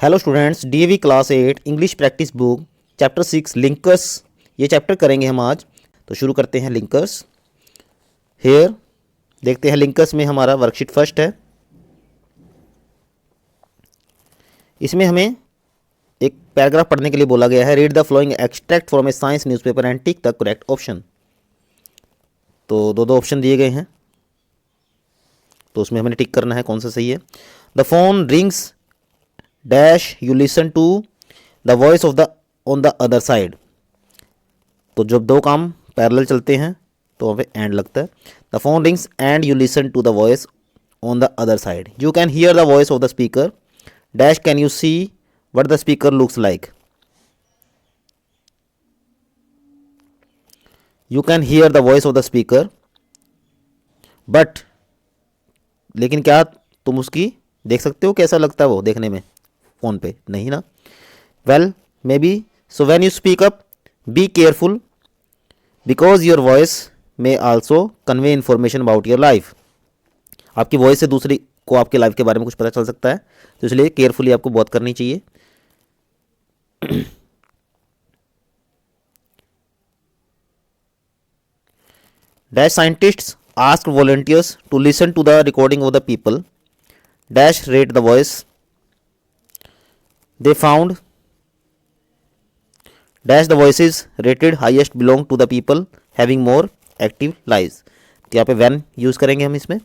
Hello students, DAV class 8 English practice book chapter 6 linkers ये chapter करेंगे हम आज। तो शुरू करते हैं लिंकर्स। हेयर देखते हैं लिंकर्स में हमारा वर्कशीट फर्स्ट है। इसमें हमें एक पैराग्राफ पढ़ने के लिए बोला गया है। Read the flowing extract from A science newspaper and tick the correct option. तो दो ऑप्शन दिए गए हैं, तो उसमें हमें टिक करना है कौन सा सही है। The phone rings dash you listen to the voice of the on the other side. तो जब दो काम पैरेलल चलते हैं तो वहाँ पे एंड लगता है। The phone rings and you listen to the voice on the other side. You can hear the voice of the speaker dash can you see what the speaker looks like. You can hear the voice of the speaker but, लेकिन क्या तुम उसकी देख सकते हो कैसा लगता है वो देखने में फ़ोन पे? नहीं ना। Well may be so when you speak up be careful because your voice may also convey information about your life. आपकी वॉइस से दूसरी को आपके लाइफ के बारे में कुछ पता चल सकता है, तो इसलिए केयरफुली आपको बात करनी चाहिए। Dash scientists ask volunteers to listen to the recording of the people dash rate the voice they found dash the voices rated highest belong to the people having more active lives। तो यहाँ पे when use करेंगे हम इसमें,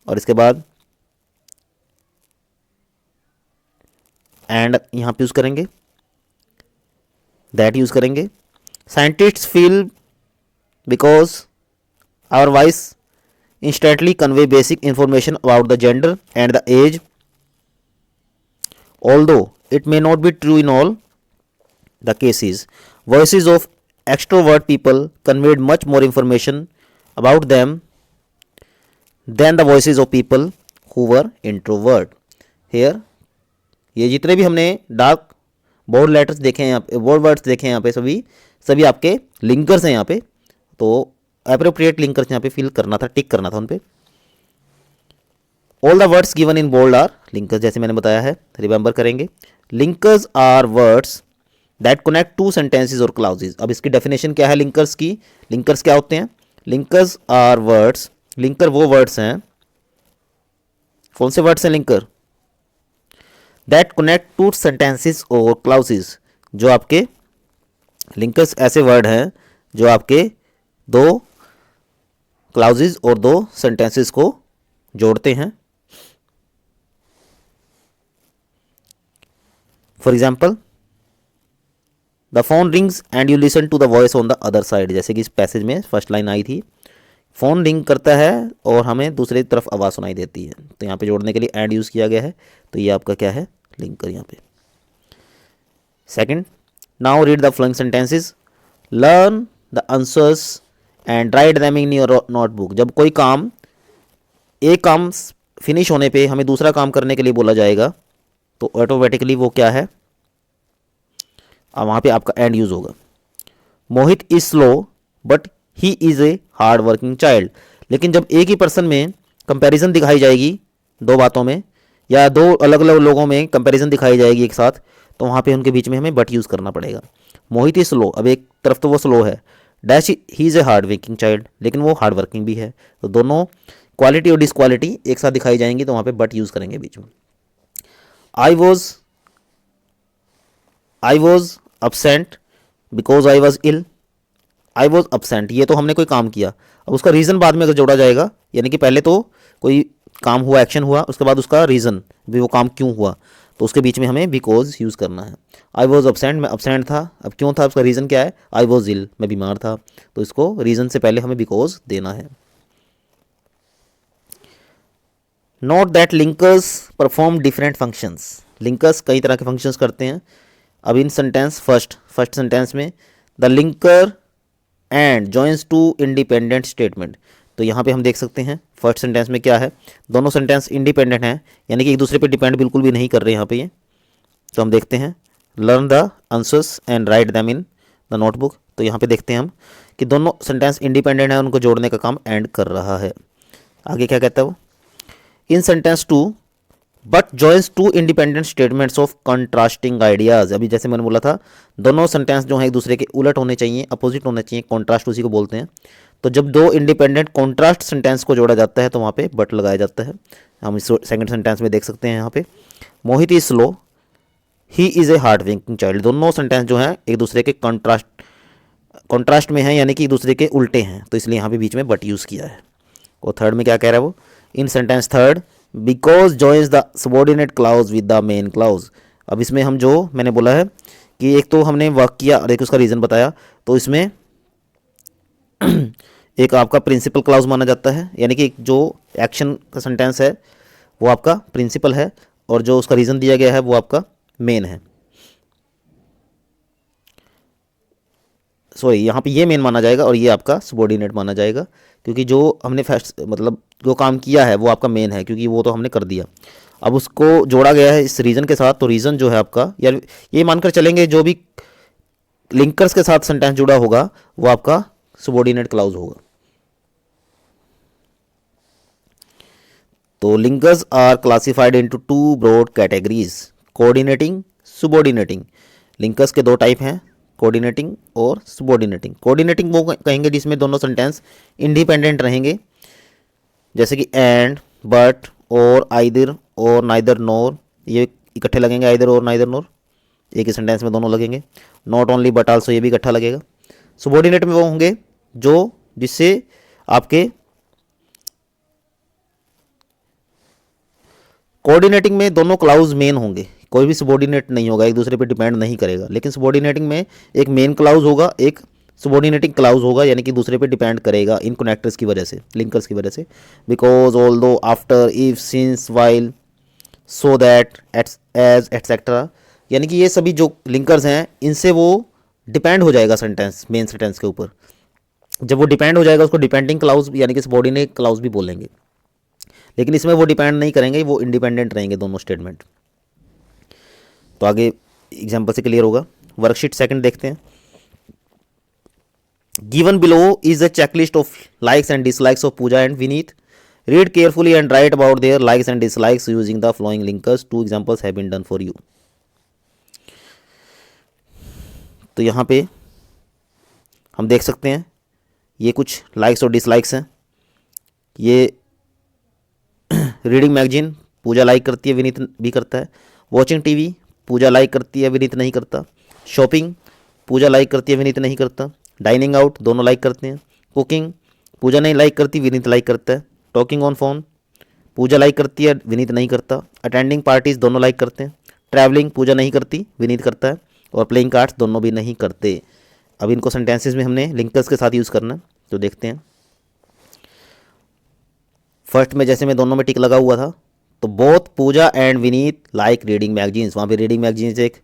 और इसके बाद and यहाँ पे यूज करेंगे, that यूज करेंगे। scientists feel because our voice instantly convey basic information about the gender and the age, although it may not be true in all the cases. Voices of extrovert people conveyed much more information about them than the voices of people who were introvert. Here ये जितने भी हमने dark bold letters देखे हैं यहाँ पे, bold words देखे हैं यहाँ पे, सभी आपके लिंकर्स हैं यहाँ पे। तो एप्रोप्रिएट लिंकर्स यहाँ पे फिल करना था, टिक करना था उन पे। All the words given in bold are linkers, जैसे मैंने बताया है, रिमेंबर करेंगे। Linkers are words that connect two sentences और क्लाउजेज। अब इसकी डेफिनेशन क्या है लिंकर्स की? लिंकर्स क्या होते हैं? लिंकर्स आर वर्ड्स, लिंकर वो वर्ड्स हैं, कौन से वर्ड्स हैं linker? That connect two sentences और क्लाउजेज। जो आपके लिंकर्स ऐसे वर्ड हैं जो आपके दो क्लाउजेज और दो सेंटेंसेस को जोड़ते हैं। For example the phone rings and you listen to the voice on the other side, जैसे कि इस पैसेज में फर्स्ट लाइन आई थी। फ़ोन रिंग करता है और हमें दूसरी तरफ आवाज़ सुनाई देती है, तो यहाँ पे जोड़ने के लिए एंड यूज़ किया गया है। तो ये आपका क्या है? लिंकर यहाँ पे। Second, now read the flowing sentences, learn the answers and write them in your notebook. जब कोई काम, एक काम फिनिश होने पे हमें दूसरा काम करने के लिए बोला जाएगा, तो ऑटोमेटिकली वो क्या है? अब वहाँ पे आपका एंड यूज़ होगा। Mohit is slow but he is a hard working child. लेकिन जब एक ही पर्सन में कंपैरिजन दिखाई जाएगी, दो बातों में या दो अलग अलग लोगों में कंपैरिजन दिखाई जाएगी एक साथ, तो वहाँ पे उनके बीच में हमें बट यूज़ करना पड़ेगा। मोहित इज स्लो, अब एक तरफ तो वो स्लो है, dash he is a hard working child, लेकिन वो हार्ड वर्किंग भी है। तो दोनों क्वालिटी और डिसक्वालिटी एक साथ दिखाई जाएंगी, तो वहाँ पे बट यूज़ करेंगे बीच में। I was absent because I was ill. I was absent, ये तो हमने कोई काम किया, अब उसका रीज़न बाद में अगर जोड़ा जाएगा, यानी कि पहले तो कोई काम हुआ, एक्शन हुआ, उसके बाद उसका रीज़न भी वो काम क्यों हुआ, तो उसके बीच में हमें बिकॉज यूज़ करना है। आई वॉज absent, मैं absent था, अब क्यों था, उसका रीज़न क्या है? आई वॉज इल, मैं बीमार था, तो इसको रीज़न से पहले हमें बिकॉज देना है। Note that linkers perform different functions. Linkers कई तरह के फंक्शंस करते हैं। अब इन सेंटेंस फर्स्ट सेंटेंस में the linker and joins two independent statement. तो यहाँ पे हम देख सकते हैं फर्स्ट सेंटेंस में क्या है, दोनों सेंटेंस इंडिपेंडेंट हैं, यानी कि एक दूसरे पे डिपेंड बिल्कुल भी नहीं कर रहे यहाँ पे ये। तो हम देखते हैं learn the answers and right them in the notebook. तो यहाँ पे देखते हैं हम कि दोनों सेंटेंस इंडिपेंडेंट हैं, उनको जोड़ने का काम एंड कर रहा है। आगे क्या कहता है वो? In sentence two but joins two independent statements of contrasting ideas. अभी जैसे मैंने बोला था दोनों सेंटेंस जो है एक दूसरे के उलट होने चाहिए, अपोजिट होने चाहिए, कॉन्ट्रास्ट उसी को बोलते हैं। तो जब दो इंडिपेंडेंट कॉन्ट्रास्ट सेंटेंस को जोड़ा जाता है तो वहाँ पे बट लगाया जाता है। हम इस सेकंड सेंटेंस में देख सकते हैं यहाँ पे Mohit is slow, he is a hard working child. दोनों सेंटेंस जो हैं एक दूसरे के कॉन्ट्रास्ट में हैं, यानी कि एक दूसरे के उल्टे हैं, तो इसलिए यहाँ पे बीच में बट यूज़ किया है। और थर्ड में क्या कह रहा है वो, in sentence third because joins the subordinate clause with the main clause. अब इसमें हम जो मैंने बोला है कि एक तो हमने वर्क किया और एक उसका रीज़न बताया, तो इसमें एक आपका प्रिंसिपल क्लाउज माना जाता है, यानी कि जो एक्शन का सेंटेंस है वो आपका प्रिंसिपल है और जो उसका रीज़न दिया गया है वो आपका मेन है। सॉरी, यहाँ पे ये मेन माना जाएगा और ये आपका सबॉर्डिनेट माना जाएगा, क्योंकि जो हमने फर्स्ट मतलब जो काम किया है वो आपका मेन है, क्योंकि वो तो हमने कर दिया। अब उसको जोड़ा गया है इस रीज़न के साथ, तो रीज़न जो है आपका, या ये मानकर चलेंगे जो भी लिंकर्स के साथ सेंटेंस जुड़ा होगा वो आपका सबॉर्डिनेट क्लाउज होगा। तो linkers are classified into two broad categories, coordinating, subordinating. Linkers के दो टाइप हैं, कोऑर्डिनेटिंग और सुबॉर्डिनेटिंग। कोऑर्डिनेटिंग वो कहेंगे जिसमें दोनों सेंटेंस इंडिपेंडेंट रहेंगे, जैसे कि एंड, बट, और, आइदर और, नाइदर, नोर, ये इकट्ठे लगेंगे, आइदर और नाइदर नोर एक ही सेंटेंस में दोनों लगेंगे। नॉट ओनली बट आल्सो, ये भी इकट्ठा लगेगा। सुबॉर्डिनेट में वो होंगे जो जिससे आपके कोऑर्डिनेटिंग में दोनों क्लाउज मेन होंगे, कोई भी सबॉर्डिनेट नहीं होगा, एक दूसरे पे डिपेंड नहीं करेगा। लेकिन सबॉर्डिनेटिंग में एक मेन क्लाउज होगा, एक सबॉर्डिनेटिंग क्लाउज होगा, यानी कि दूसरे पे डिपेंड करेगा इन कनेक्टर्स की वजह से, लिंकर्स की वजह से। Because, although, after, if, since, while, so that, as, etcetera, यानी कि ये सभी जो लिंकर्स हैं इनसे वो डिपेंड हो जाएगा सेंटेंस, मेन सेंटेंस के ऊपर। जब वो डिपेंड हो जाएगा उसको डिपेंडिंग क्लाउज यानी कि सबॉर्डिनेट क्लाउज भी बोलेंगे। लेकिन इसमें वो डिपेंड नहीं करेंगे, वो इंडिपेंडेंट रहेंगे दोनों स्टेटमेंट। तो आगे एग्जाम्पल से क्लियर होगा। वर्कशीट सेकंड देखते हैं। Given below is a checklist of likes and dislikes of Puja and Vineet. Read carefully and write about their likes and dislikes using the following linkers. Two examples have been done for you. तो यहाँ पे हम देख सकते हैं ये कुछ likes और डिसलाइक्स हैं। ये रीडिंग मैगजीन पूजा लाइक करती है, विनीत भी करता है। वॉचिंग टीवी पूजा लाइक करती है, विनीत नहीं करता। शॉपिंग पूजा लाइक करती है, विनीत नहीं करता। डाइनिंग आउट दोनों लाइक करते हैं। कुकिंग पूजा नहीं लाइक करती, विनीत लाइक करता है। Talking on phone Puja like करती है, विनीत नहीं करता। अटेंडिंग पार्टीज दोनों लाइक करते हैं। ट्रैवलिंग पूजा नहीं करती, विनीत करता है। और प्लेइंग कार्ड्स दोनों भी नहीं करते। अब इनको सेंटेंसेस में हमने लिंकर्स के साथ यूज़ करना है, तो देखते हैं। फर्स्ट में जैसे मैं दोनों में टिक लगा हुआ था, तो both Puja and Vineet like reading magazines, वहाँ पे रीडिंग मैगजीन्स एक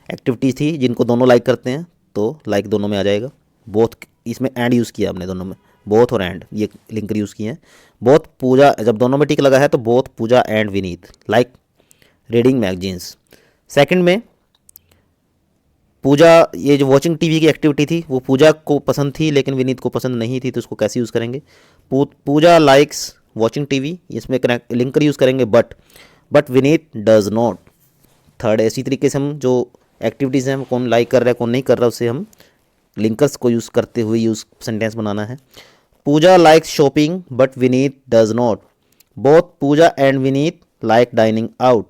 एक्टिविटी थी जिनको दोनों लाइक करते हैं, तो लाइक दोनों में आ जाएगा। बोथ, इसमें एंड यूज़ किया हमने दोनों में, बोथ और एंड ये लिंकर यूज़ किए हैं। बोथ पूजा, जब दोनों में टिक लगा है तो both Puja and Vineet like reading magazines. Second में पूजा, ये जो वॉचिंग टीवी की एक्टिविटी थी वो पूजा को पसंद थी लेकिन विनीत को पसंद नहीं थी, तो उसको कैसे यूज़ करेंगे। पूजा लाइक्स वॉचिंग टीवी, इसमें कनेक्ट लिंकर यूज़ करेंगे but Vineet does not. Third, इसी तरीके से हम जो एक्टिविटीज़ हैं वो कौन लाइक कर रहा है कौन नहीं कर रहा है उससे हम लिंकर्स को यूज़ करते हुए यूज़ सेंटेंस बनाना है। Pooja likes shopping but Vineet does not. Both Puja and Vineet like dining out.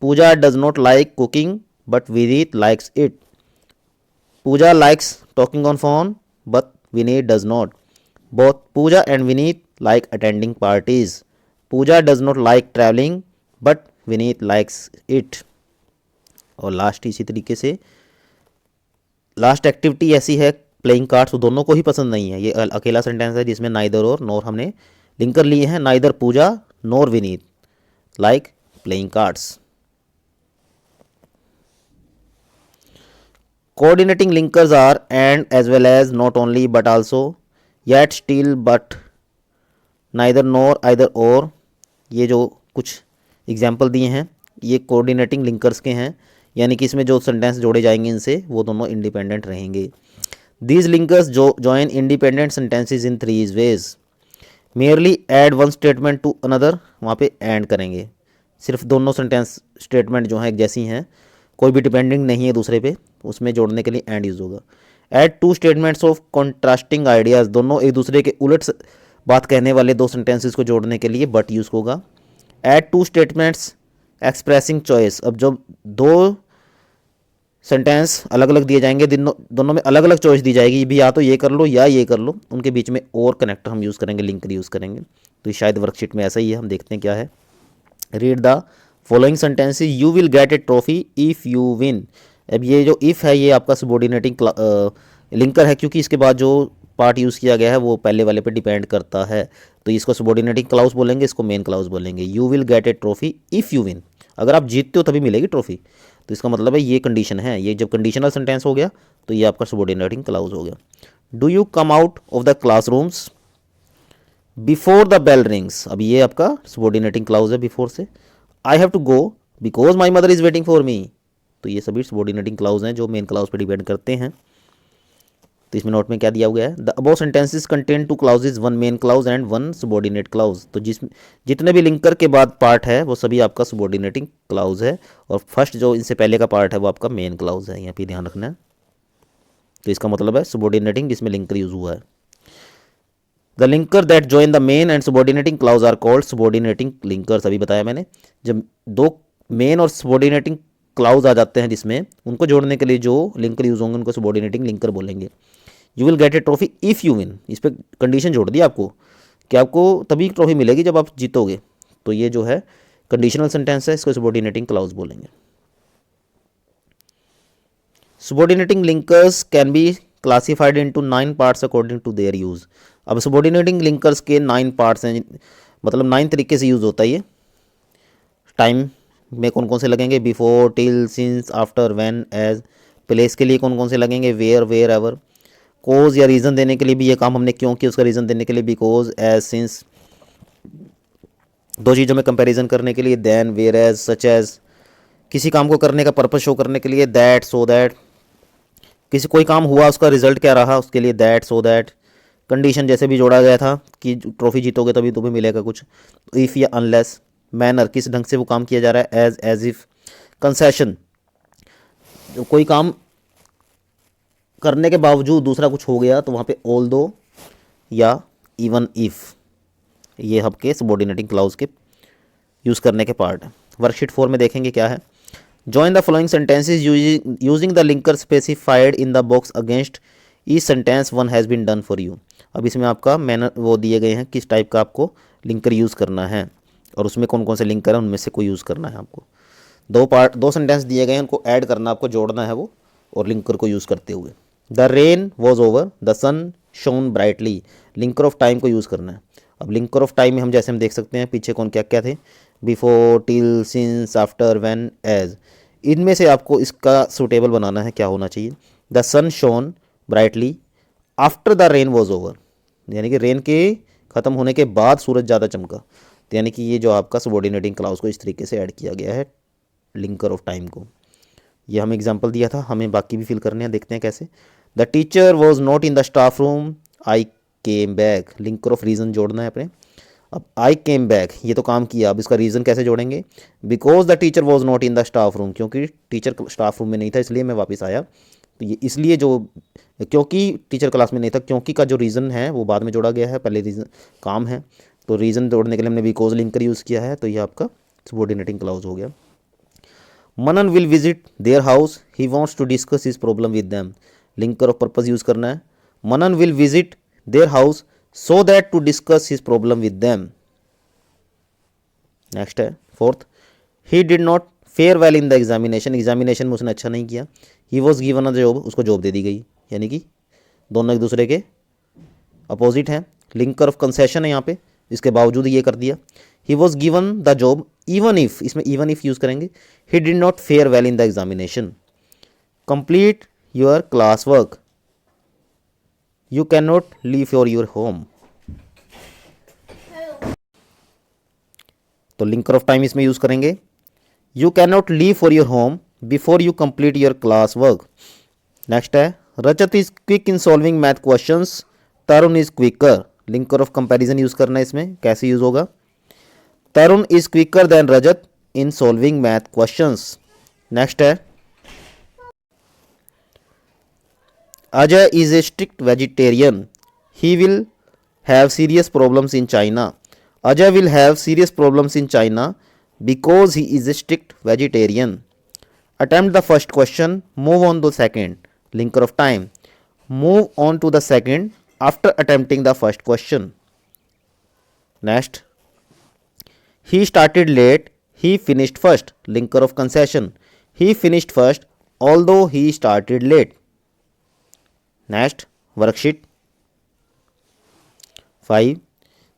Pooja does not like cooking but Vineet likes it. Pooja likes talking on phone but Vineet does not. Both Puja and Vineet like attending parties. Pooja does not like traveling but Vineet likes it. और last इसी तरीके से last activity ऐसी है playing cards, तो दोनों को ही पसंद नहीं है। ये अकेला सेंटेंस है जिसमें नाइदर और नोर हमने लिंकर लिए हैं। Neither Puja nor Vineet like playing cards. Coordinating linkers are and as well as not only but also, yet, still, but, neither, nor, either और। ये जो कुछ एग्जाम्पल दिए हैं ये कोऑर्डिनेटिंग लिंकर्स के हैं, यानी कि इसमें जो सेंटेंस जोड़े जाएंगे इनसे वो दोनों इंडिपेंडेंट रहेंगे। These linkers join independent sentences in three ways. Merely add one statement to another, वहाँ पे एंड करेंगे। सिर्फ दोनों सेंटेंस स्टेटमेंट जो हैं एक जैसी हैं, कोई भी डिपेंडिंग नहीं है दूसरे पे, उसमें जोड़ने के लिए एंड यूज़ होगा। Add two statements of contrasting ideas, दोनों एक दूसरे के उलट बात कहने वाले दो सेंटेंसेस को जोड़ने के लिए बट यूज़ होगा। Add two statements expressing choice, अब जब दो सेंटेंस अलग अलग दिए जाएंगे, दोनों में अलग अलग चॉइस दी जाएगी, भी या तो ये कर लो या ये कर लो, उनके बीच में और कनेक्टर हम यूज़ करेंगे, लिंकर यूज़ करेंगे। तो शायद वर्कशीट में ऐसा ही है, हम देखते हैं क्या है। Read the following sentences, you will get A trophy if you win. अब ये जो इफ़ है ये आपका सबॉर्डिनेटिंग लिंकर है, क्योंकि इसके बाद जो पार्ट यूज़ किया गया है वो पहले वाले पे डिपेंड करता है, तो इसको सबॉर्डिनेटिंग क्लाउज बोलेंगे, इसको मेन क्लाउज बोलेंगे। You will get A trophy if you win, अगर आप जीतते हो तभी मिलेगी ट्रॉफी, तो इसका मतलब है ये कंडीशन है, ये जब कंडीशनल सेंटेंस हो गया तो ये आपका सबॉर्डिनेटिंग क्लाउज हो गया। Do you come out of the classrooms before the bell rings, अब ये आपका सबॉर्डिनेटिंग क्लाउज है बिफोर से। I have to go because my mother is waiting for me, तो ये सभी सबॉर्डिनेटिंग क्लाउज हैं जो मेन क्लाउज पर डिपेंड करते हैं। तो इसमें नोट में क्या दिया हुआ है, the above sentences contain two clauses, one main clause and one subordinate clause. तो जितने भी लिंकर के बाद पार्ट है वो सभी आपका सबॉर्डिनेटिंग क्लाउज है, और फर्स्ट जो इनसे पहले का पार्ट है वो आपका मेन क्लाउज है, यहाँ पे ध्यान रखना है। तो इसका मतलब है सबॉर्डिनेटिंग जिसमें लिंकर यूज हुआ है। The linker that join the main and subordinating clause are called subordinating linkers, अभी बताया मैंने। जब दो मेन और सबॉर्डिनेटिंग क्लाउज आ जाते हैं जिसमें, उनको जोड़ने के लिए जो लिंकर यूज होंगे उनको सबॉर्डिनेटिंग लिंकर बोलेंगे। You will get A trophy if you win, इस पर कंडीशन जोड़ दी आपको कि आपको तभी ट्रॉफी मिलेगी जब आप जीतोगे, तो ये जो है कंडीशनल सेंटेंस है, इसको सबॉर्डिनेटिंग क्लाउज बोलेंगे। Subordinating linkers can be classified into 9 parts according to their use. अब सबॉर्डिनेटिंग लिंकर्स के 9 पार्ट्स हैं, मतलब 9 तरीके से यूज़ होता है ये। टाइम में कौन कौन से लगेंगे, before, till, since, after, when, as. Place के लिए कौन कौन से लगेंगे, वेयर, वेयर एवर। कोज या रीज़न देने के लिए भी ये काम हमने क्यों किया, उसका रीज़न देने के लिए बिकॉज, एज, सिंस। दो चीज़ों में कंपैरिजन करने के लिए than, whereas, such as. किसी काम को करने का पर्पस शो करने के लिए दैट, सो दैट। किसी कोई काम हुआ उसका रिजल्ट क्या रहा उसके लिए दैट, सो दैट। कंडीशन जैसे भी जोड़ा गया था कि ट्रॉफी जीतोगे तभी तुम्हें मिलेगा कुछ, इफ़ या अनलेस। मैनर, किस ढंग से वो काम किया जा रहा है, एज इफ़। कंसेशन, कोई काम करने के बावजूद दूसरा कुछ हो गया तो वहाँ पे ऑल दो या इवन इफ़, ये आपके सबॉर्डिनेटिंग क्लाउज के यूज़ करने के पार्ट है। वर्कशीट 4 में देखेंगे क्या है। Join the following sentences using the linker specified in the box against each sentence one has been done for you. अब इसमें आपका मैनर वो दिए गए हैं किस टाइप का आपको लिंकर यूज़ करना है, और उसमें कौन कौन से लिंकर हैं उनमें से कोई यूज़ करना है आपको। दो सेंटेंस दिए गए हैं, उनको ऐड करना, आपको जोड़ना है वो, और लिंकर को यूज़ करते हुए। The rain was over, the sun shone brightly, linker of time को यूज़ करना है। अब लिंकर ऑफ टाइम में हम जैसे हम देख सकते हैं पीछे कौन क्या क्या थे, before, till, since, after, when, as. इनमें से आपको इसका सूटेबल बनाना है, क्या होना चाहिए। The sun shone brightly after the rain was over, यानी कि रेन के ख़त्म होने के बाद सूरज ज़्यादा चमका, तो यानी कि ये जो आपका सबॉर्डिनेटिंग क्लाउज को इस तरीके से ऐड किया गया है लिंकर ऑफ टाइम को। ये हमें एग्जांपल दिया था, हमें बाकी भी फिल करने हैं, देखते हैं कैसे। The teacher was not in the staff room, I came back, linker of reason जोड़ना है अपने। अब आई केम बैक, ये तो काम किया, अब इसका रीज़न कैसे जोड़ेंगे, because the teacher was not in the staff room, क्योंकि टीचर स्टाफ रूम में नहीं था इसलिए मैं वापस आया। तो ये इसलिए जो क्योंकि टीचर क्लास में नहीं था, क्योंकि का जो रीज़न है वो बाद में जोड़ा गया है, पहले रीज़न काम है, तो रीज़न जोड़ने के लिए हमने बिकॉज लिंकर यूज़ किया है, तो ये आपका सबॉर्डिनेटिंग क्लाउज हो गया। Manan will visit their house, he wants to discuss his problem with them, linker of purpose use करना है। Manan will visit their house so that to discuss his problem with them. Next है fourth, he did not fare well in the examination, examination में उसने अच्छा नहीं किया। He was given a job, उसको job दे दी गई, यानी कि दोनों एक दूसरे के अपोजिट हैं। लिंकर ऑफ कंसेशन है यहाँ पे, इसके बावजूद ये कर दिया। He was given the job even if, इसमें इवन इफ यूज़ करेंगे। He did not fare well in the examination. Complete your class work, you can not leave for your home, तो लिंकर ऑफ टाइम इसमें use करेंगे। You can not leave for your home before you complete your class work. Next है, Rajat is quick in solving math questions, Tarun is quicker, linker of comparison use करना है इसमें, कैसे use होगा। Tarun is quicker than Rajat in solving math questions. Next है, Ajay is a strict vegetarian. He will have serious problems in China. Ajay will have serious problems in China because he is a strict vegetarian. Attempt the first question, move on to the second. Linker of time. Move on to the second after attempting the first question. Next. He started late, he finished first. Linker of concession. He finished first although he started late. Next, worksheet 5.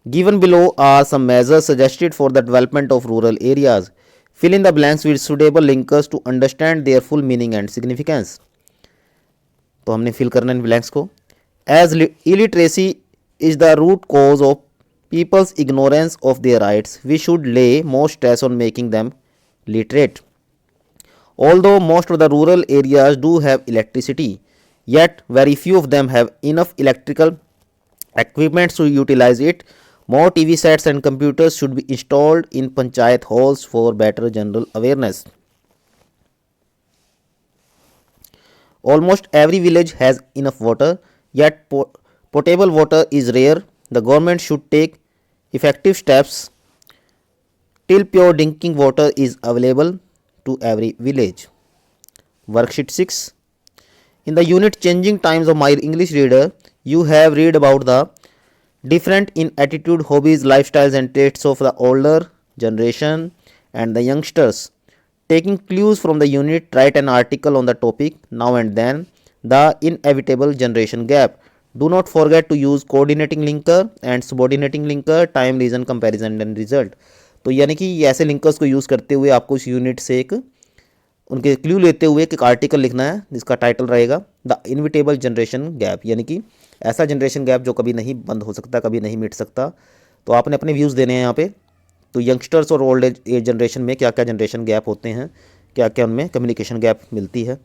Given below are some measures suggested for the development of rural areas. Fill in the blanks with suitable linkers to understand their full meaning and significance. तो हमने fill करना इन blanks को. As illiteracy is the root cause of people's ignorance of their rights, we should lay more stress on making them literate. Although most of the rural areas do have electricity, yet very few of them have enough electrical equipment to utilize it. More TV sets and computers should be installed in panchayat halls for better general awareness. Almost every village has enough water, yet potable water is rare. The government should take effective steps till pure drinking water is available to every village. Worksheet 6. In the unit Changing Times of My English Reader, you have read about the different in attitude, hobbies, lifestyles and traits of the older generation and the youngsters. Taking clues from the unit, write an article on the topic now and then. The inevitable generation gap. Do not forget to use coordinating linker and subordinating linker, time, reason, comparison and result. तो यानी कि ऐसे linkers को use करते हुए आपको इस unit से एक उनके क्लू लेते हुए एक आर्टिकल लिखना है जिसका टाइटल रहेगा द इनविटेबल जनरेशन गैप, यानी कि ऐसा जनरेशन गैप जो कभी नहीं बंद हो सकता, कभी नहीं मिट सकता. तो आपने अपने व्यूज़ देने हैं यहाँ पे. तो यंगस्टर्स और ओल्ड एज जनरेशन में क्या क्या जनरेशन गैप होते हैं, क्या क्या उनमें कम्युनिकेशन गैप मिलती है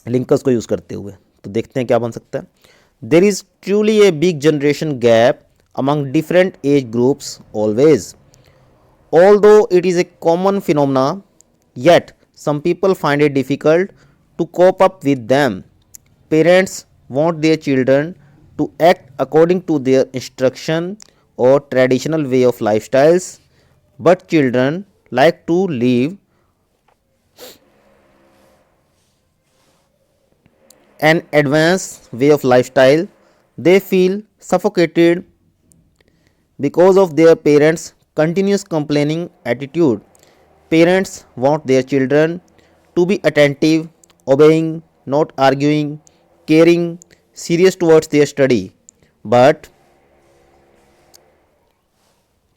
लिंकर्स को यूज़ करते हुए. तो देखते हैं क्या बन सकता है. There is truly a big generation gap among different age groups always. Although it is a common phenomena, yet some people find it difficult to cope up with them. Parents want their children to act according to their instruction or traditional way of lifestyles, but children like to live an advanced way of lifestyle. They feel suffocated because of their parents' continuous complaining attitude. Parents want their children to be attentive, obeying, not arguing, caring, serious towards their study. But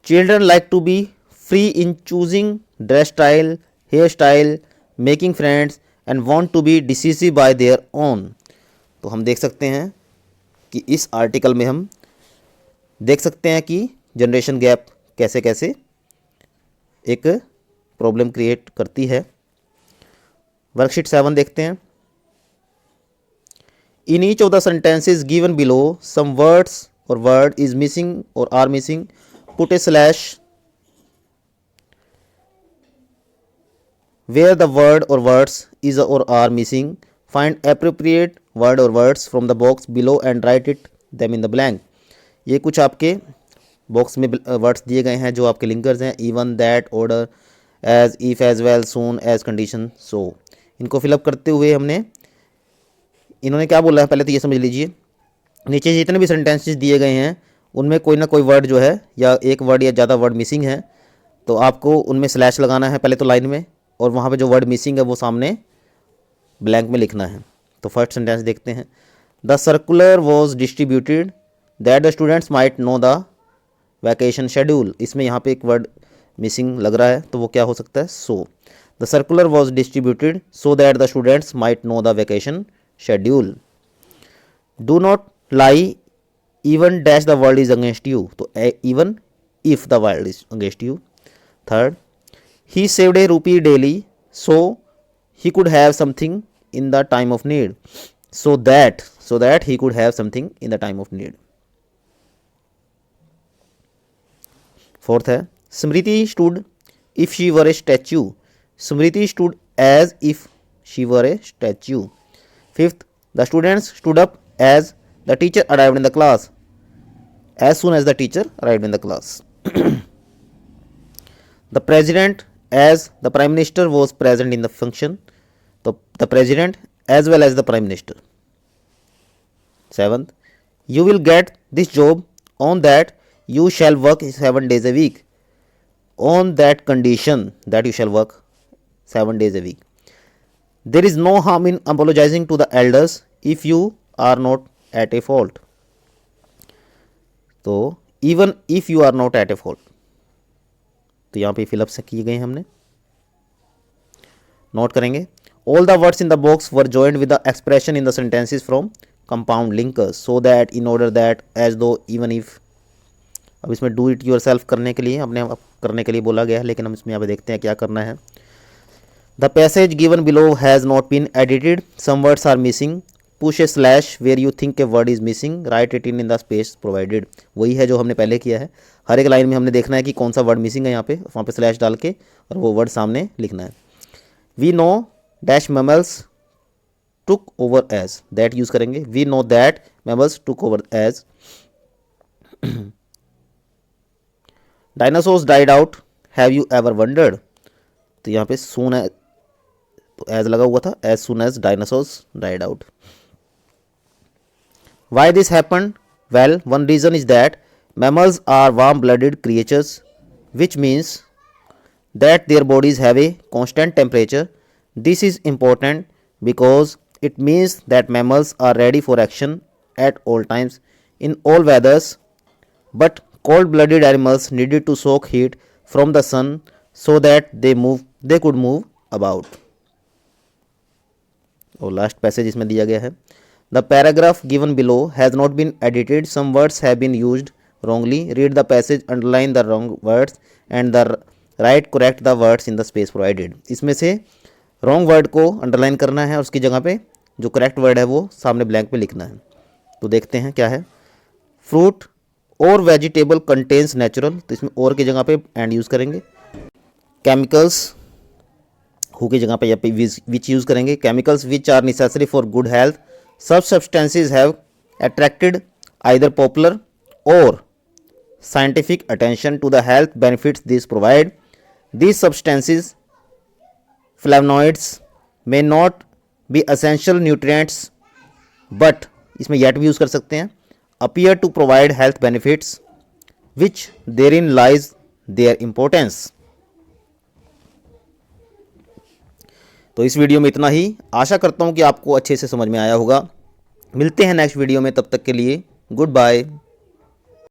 children like to be free in choosing dress style, hairstyle, making friends and want to be decisive by their own. तो हम देख सकते हैं कि इस article में हम देख सकते हैं कि जनरेशन गैप कैसे कैसे एक प्रॉब्लम क्रिएट करती है. वर्कशीट 7 देखते हैं. In each of the sentences given below some words और वर्ड इज मिसिंग और are missing. Put a slash where the word or words is or are missing. Find appropriate word or words from the box below and write it them in the blank. ये कुछ आपके box में words दिए गए हैं जो आपके linkers हैं. Even, that, order, as, if, as well, soon, as, condition, so. इनको फिलअप करते हुए हमने इन्होंने क्या बोला है पहले तो ये समझ लीजिए. नीचे जितने भी सेंटेंसेस दिए गए हैं उनमें कोई ना कोई वर्ड जो है या एक वर्ड या ज़्यादा वर्ड मिसिंग है, तो आपको उनमें स्लैश लगाना है पहले तो लाइन में, और वहाँ पे जो वर्ड मिसिंग है वो सामने ब्लैंक में लिखना है. तो फर्स्ट सेंटेंस देखते हैं. The circular was distributed that the students might know the vacation schedule. इसमें यहाँ पे एक वर्ड मिसिंग लग रहा है तो वो क्या हो सकता है, so. The circular was distributed so that the students might know the vacation schedule. Do not lie even dash the world is against you. तो even if the world is against you. Third, he saved a rupee daily so he could have something in the time of need. So that he could have something in the time of need. Fourth है, Smriti stood if she were a statue. Smriti stood as if she were a statue. Fifth, the students stood up as the teacher arrived in the class. As soon as the teacher arrived in the class. The president as the prime minister was present in the function. The president as well as the prime minister. Seventh, you will get this job on that you shall work 7 days a week. On that condition that you shall work 7 days a week. There is no harm in apologizing to the elders if you are not at a fault. तो even if you are not at a fault, तो यहाँ पे fill up से किए गए हमने, note करेंगे. All the words in the box were joined with the expression in the sentences from compound linkers so that in order that as though even if. अब इसमें डू इट योर सेल्फ करने के लिए अपने आप करने के लिए बोला गया है, लेकिन हम इसमें यहाँ पे देखते हैं क्या करना है. The passage given below has not been edited, some words are missing, push a slash where you think a word is missing, write it in the space provided. वही है जो हमने पहले किया है. हर एक लाइन में हमने देखना है कि कौन सा वर्ड मिसिंग है यहाँ पे, वहाँ पे स्लैश डाल के और वो वर्ड सामने लिखना है. We know dash mammals took over age, that use करेंगे. We know that mammals took over age. Dinosaurs died out, have you ever wondered, तो यहाँ पे सून है तो एज लगा हुआ था, as soon as dinosaurs died out. Why this happen? Well, one reason is that mammals are warm blooded creatures, which means that their bodies have a constant temperature. This is important because it means that mammals are ready for action at all times in all weathers, but cold blooded animals needed to soak heat from the sun so that they could move about. और last passage इसमें दिया गया है. The paragraph given below has not been edited, some words have been used wrongly. Read the passage, underline the wrong words and the right correct the words in the space provided. इसमें से wrong word को underline करना है और उसकी जगह पे जो correct word है वो सामने blank पे लिखना है. तो देखते हैं क्या है. fruit or vegetable contains natural, तो इसमें और की जगह पे and यूज़ करेंगे. chemicals who की जगह पे यहाँ पे which यूज़ करेंगे. chemicals which are necessary for good health. Such substances have attracted either popular or scientific attention to the health benefits these provide. These substances, flavonoids, may not be essential nutrients, but इसमें yet भी use कर सकते हैं, appear to provide health benefits, which therein lies their importance. तो इस video में इतना ही. आशा करता हूँ कि आपको अच्छे से समझ में आया होगा. मिलते हैं नेक्स्ट वीडियो में, तब तक के लिए गुड बाय.